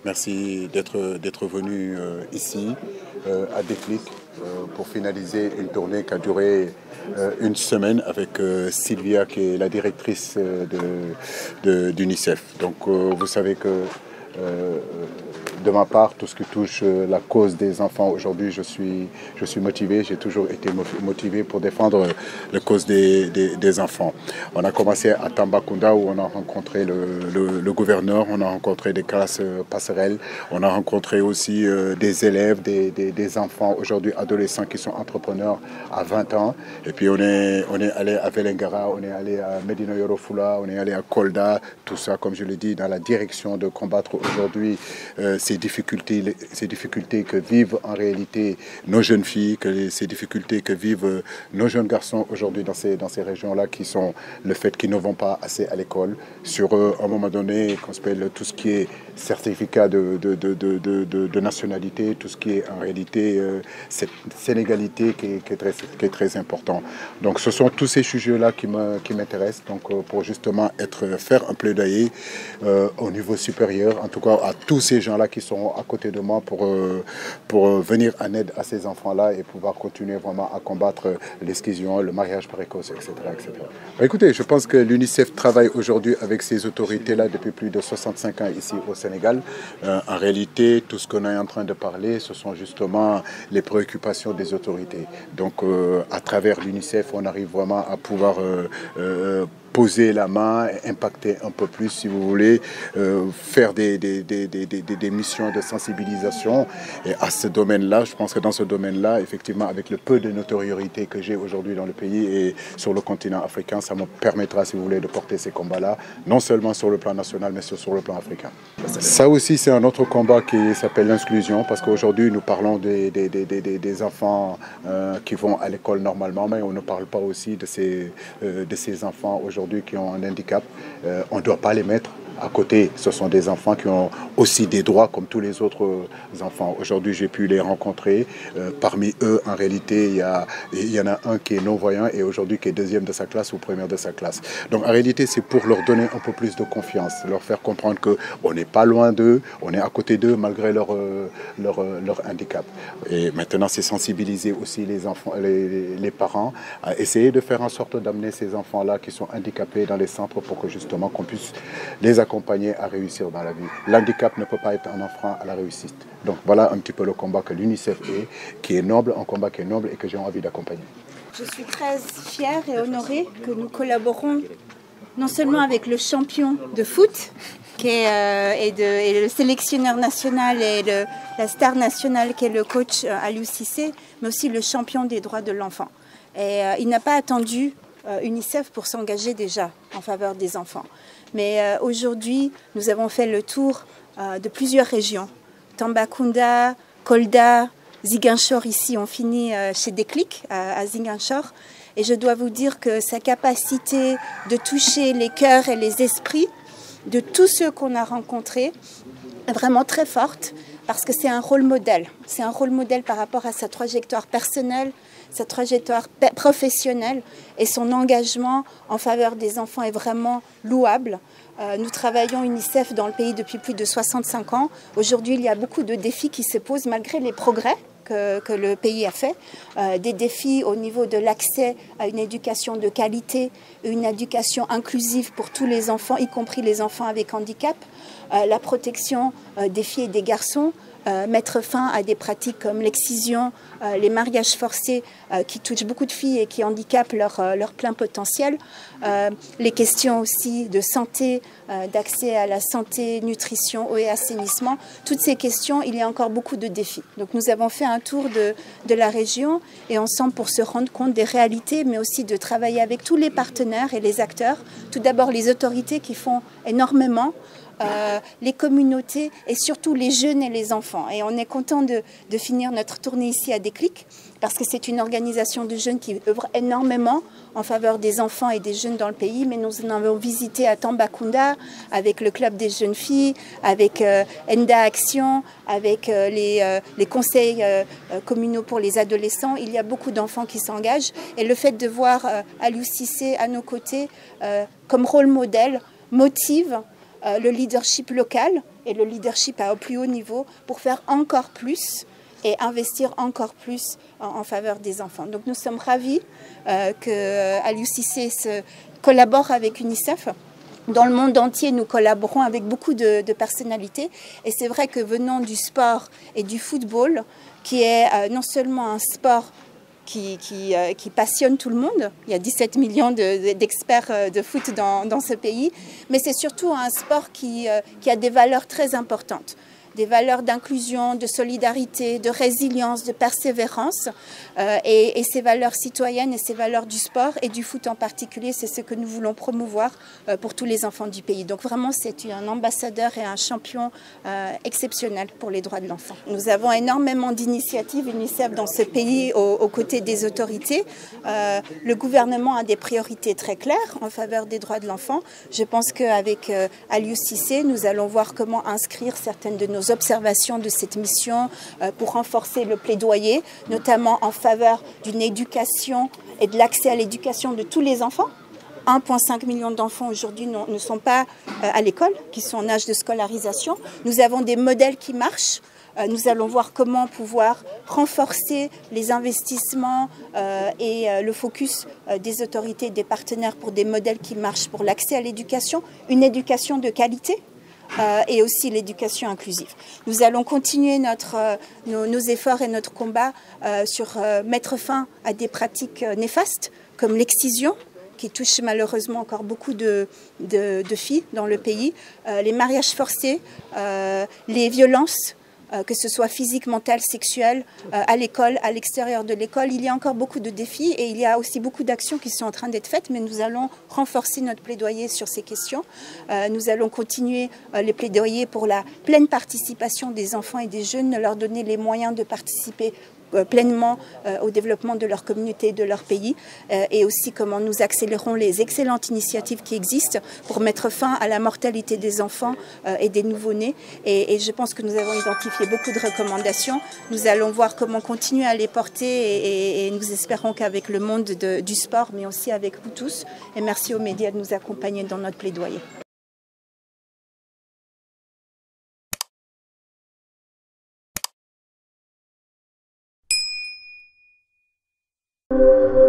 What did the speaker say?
Merci d'être venu ici à Déclic pour finaliser une tournée qui a duré une semaine avec Sylvia qui est la directrice d'UNICEF. Donc vous savez que de ma part, tout ce qui touche la cause des enfants, aujourd'hui je suis motivé, j'ai toujours été motivé pour défendre la cause des enfants. On a commencé à Tambacounda où on a rencontré le gouverneur, on a rencontré des classes passerelles, on a rencontré aussi des élèves, des enfants aujourd'hui adolescents qui sont entrepreneurs à 20 ans. Et puis on est allé à Vélingara, on est allé à Médina Yoro Fula, on est allé à Kolda, tout ça comme je l'ai dit dans la direction de combattre aujourd'hui ces difficultés que vivent en réalité nos jeunes filles, ces difficultés que vivent nos jeunes garçons aujourd'hui dans ces régions-là, qui sont le fait qu'ils ne vont pas assez à l'école, sur un moment donné, qu'on s'appelle tout ce qui est certificat de nationalité, tout ce qui est en réalité cette sénégalité qui est très important. Donc ce sont tous ces sujets-là qui m'intéressent, donc pour justement faire un plaidoyer au niveau supérieur, en tout cas à tous ces gens-là qui sont à côté de moi pour venir en aide à ces enfants-là et pouvoir continuer vraiment à combattre l'exclusion, le mariage précoce, etc. etc. Écoutez, je pense que l'UNICEF travaille aujourd'hui avec ces autorités-là depuis plus de 65 ans ici au Sénégal. En réalité, tout ce qu'on est en train de parler, ce sont justement les préoccupations des autorités. Donc, à travers l'UNICEF, on arrive vraiment à pouvoir poser la main, impacter un peu plus, si vous voulez, faire des missions de sensibilisation. Et à ce domaine-là, je pense que dans ce domaine-là, effectivement, avec le peu de notoriété que j'ai aujourd'hui dans le pays et sur le continent africain, ça me permettra, si vous voulez, de porter ces combats-là, non seulement sur le plan national, mais sur le plan africain. Ça aussi, c'est un autre combat qui s'appelle l'inclusion, parce qu'aujourd'hui, nous parlons des enfants qui vont à l'école normalement, mais on ne parle pas aussi de ces enfants aujourd'hui qui ont un handicap. On ne doit pas les mettre à côté. Ce sont des enfants qui ont aussi des droits comme tous les autres enfants. Aujourd'hui, j'ai pu les rencontrer. Parmi eux, en réalité, il y en a un qui est non-voyant et aujourd'hui qui est deuxième de sa classe ou première de sa classe. Donc en réalité, c'est pour leur donner un peu plus de confiance, leur faire comprendre qu'on n'est pas loin d'eux, on est à côté d'eux malgré leur handicap. Et maintenant, c'est sensibiliser aussi les enfants, les parents à essayer de faire en sorte d'amener ces enfants-là qui sont handicapés dans les centres pour que justement qu'on puisse les accompagner à réussir dans la vie. L'handicap ne peut pas être un frein à la réussite. Donc voilà un petit peu le combat que l'UNICEF est, qui est noble, un combat qui est noble et que j'ai envie d'accompagner. Je suis très fière et honorée que nous collaborons non seulement avec le champion de foot, et le sélectionneur national et la star nationale qui est le coach Aliou Cissé, mais aussi le champion des droits de l'enfant. Et il n'a pas attendu UNICEF pour s'engager déjà en faveur des enfants. Mais aujourd'hui, nous avons fait le tour de plusieurs régions. Tambacounda, Kolda, Ziguinchor, ici on finit chez Déclic à Ziguinchor. Et je dois vous dire que sa capacité de toucher les cœurs et les esprits de tous ceux qu'on a rencontrés est vraiment très forte parce que c'est un rôle modèle. C'est un rôle modèle par rapport à sa trajectoire personnelle, sa trajectoire professionnelle et son engagement en faveur des enfants est vraiment louable. Nous travaillons UNICEF dans le pays depuis plus de 65 ans. Aujourd'hui, il y a beaucoup de défis qui se posent malgré les progrès que le pays a fait, des défis au niveau de l'accès à une éducation de qualité, une éducation inclusive pour tous les enfants, y compris les enfants avec handicap, la protection des filles et des garçons, mettre fin à des pratiques comme l'excision, les mariages forcés qui touchent beaucoup de filles et qui handicapent leur plein potentiel, les questions aussi de santé, d'accès à la santé, nutrition, eau et assainissement. Toutes ces questions, il y a encore beaucoup de défis. Donc nous avons fait un tour de la région et ensemble pour se rendre compte des réalités, mais aussi de travailler avec tous les partenaires et les acteurs. Tout d'abord les autorités qui font énormément, les communautés et surtout les jeunes et les enfants. Et on est content de finir notre tournée ici à Déclic parce que c'est une organisation de jeunes qui œuvre énormément en faveur des enfants et des jeunes dans le pays. Mais nous en avons visité à Tambacounda avec le club des jeunes filles, avec Enda Action, avec les conseils communaux pour les adolescents. Il y a beaucoup d'enfants qui s'engagent et le fait de voir Aliou Cissé à nos côtés comme rôle modèle motive le leadership local et le leadership au plus haut niveau pour faire encore plus et investir encore plus en faveur des enfants. Donc nous sommes ravis que Aliou Cissé collabore avec UNICEF. Dans le monde entier, nous collaborons avec beaucoup de personnalités. Et c'est vrai que venant du sport et du football, qui est non seulement un sport qui passionne tout le monde, il y a 17 millions d'experts de foot dans ce pays, mais c'est surtout un sport qui a des valeurs très importantes. Des valeurs d'inclusion, de solidarité, de résilience, de persévérance. Et ces valeurs citoyennes et ces valeurs du sport et du foot en particulier, c'est ce que nous voulons promouvoir pour tous les enfants du pays. Donc vraiment, c'est un ambassadeur et un champion exceptionnel pour les droits de l'enfant. Nous avons énormément d'initiatives UNICEF dans ce pays aux côtés des autorités. Le gouvernement a des priorités très claires en faveur des droits de l'enfant. Je pense qu'avec Aliou Cissé, nous allons voir comment inscrire certaines de nos observations de cette mission pour renforcer le plaidoyer, notamment en faveur d'une éducation et de l'accès à l'éducation de tous les enfants. 1,5 million d'enfants aujourd'hui ne sont pas à l'école, qui sont en âge de scolarisation. Nous avons des modèles qui marchent. Nous allons voir comment pouvoir renforcer les investissements et le focus des autorités et des partenaires pour des modèles qui marchent pour l'accès à l'éducation, une éducation de qualité. Et aussi l'éducation inclusive. Nous allons continuer nos efforts et notre combat sur mettre fin à des pratiques néfastes comme l'excision, qui touche malheureusement encore beaucoup de filles dans le pays, les mariages forcés, les violences, que ce soit physique, mentale, sexuelle, à l'école, à l'extérieur de l'école. Il y a encore beaucoup de défis et il y a aussi beaucoup d'actions qui sont en train d'être faites, mais nous allons renforcer notre plaidoyer sur ces questions. Nous allons continuer les plaidoyers pour la pleine participation des enfants et des jeunes, leur donner les moyens de participer pleinement au développement de leur communauté, de leur pays, et aussi comment nous accélérons les excellentes initiatives qui existent pour mettre fin à la mortalité des enfants et des nouveau-nés. Et je pense que nous avons identifié beaucoup de recommandations. Nous allons voir comment continuer à les porter et nous espérons qu'avec le monde du sport, mais aussi avec vous tous. Et merci aux médias de nous accompagner dans notre plaidoyer. Thank you.